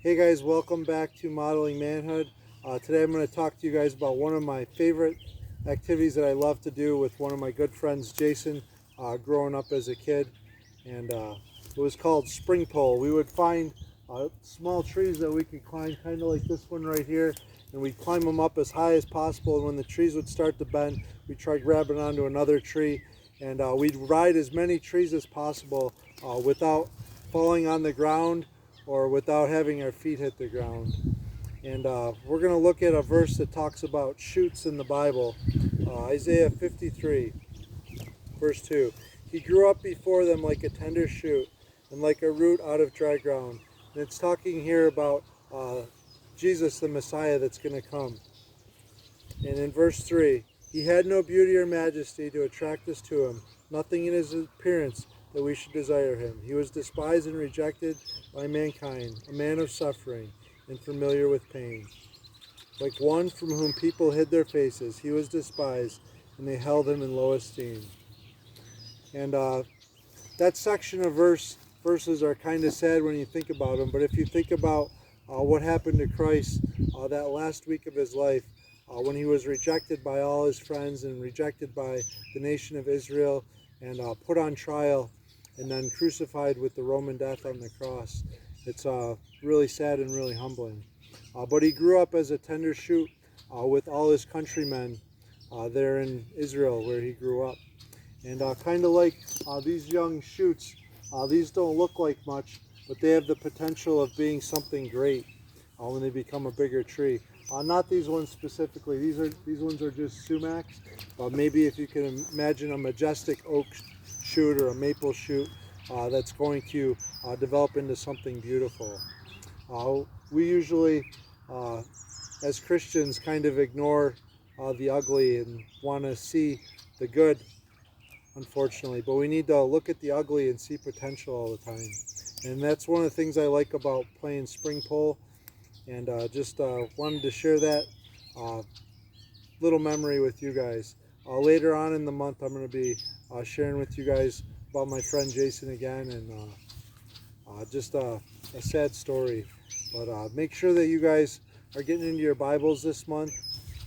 Hey guys, welcome back to Modeling Manhood. Today I'm going to talk to you guys about one of my favorite activities that I love to do with one of my good friends, Jason, growing up as a kid. And it was called spring pole. We would find small trees that we could climb, kind of like this one right here, and we'd climb them up as high as possible. And when the trees would start to bend, we'd try grabbing onto another tree. And we'd ride as many trees as possible without falling on the ground or without having our feet hit the ground. And we're going to look at a verse that talks about shoots in the Bible. Isaiah 53, verse 2. He grew up before them like a tender shoot and like a root out of dry ground. And it's talking here about Jesus, the Messiah that's going to come. And in verse 3, he had no beauty or majesty to attract us to him, nothing in his appearance that we should desire him. He was despised and rejected by mankind, a man of suffering and familiar with pain. Like one from whom people hid their faces, he was despised, and they held him in low esteem. And that section of verses are kind of sad when you think about them, but if you think about what happened to Christ that last week of his life, when he was rejected by all his friends and rejected by the nation of Israel and put on trial and then crucified with the Roman death on the cross. It's really sad and really humbling. But he grew up as a tender shoot with all his countrymen there in Israel where he grew up. And kind of like these young shoots, these don't look like much, but they have the potential of being something great when they become a bigger tree. Not these ones specifically. These ones are just sumacs. Maybe if you can imagine a majestic oak shoot or a maple shoot that's going to develop into something beautiful. We usually, as Christians, kind of ignore the ugly and want to see the good, unfortunately. But we need to look at the ugly and see potential all the time. And that's one of the things I like about playing spring pole. And just wanted to share that little memory with you guys. Later on in the month, I'm going to be sharing with you guys about my friend Jason again, and just a sad story. But make sure that you guys are getting into your Bibles this month,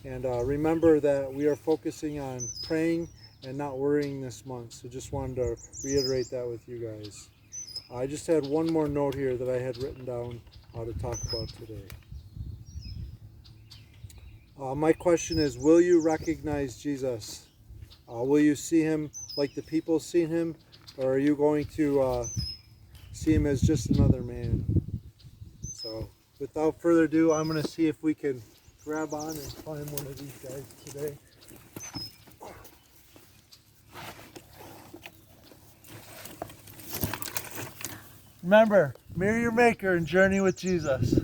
and remember that we are focusing on praying and not worrying this month. So just wanted to reiterate that with you guys. I just had one more note here that I had written down to talk about today. My question is, will you recognize Jesus? Will you see him like the people see him, or are you going to see him as just another man? So without further ado, I'm going to see if we can grab on and climb one of these guys today. Remember, mirror your maker and journey with Jesus.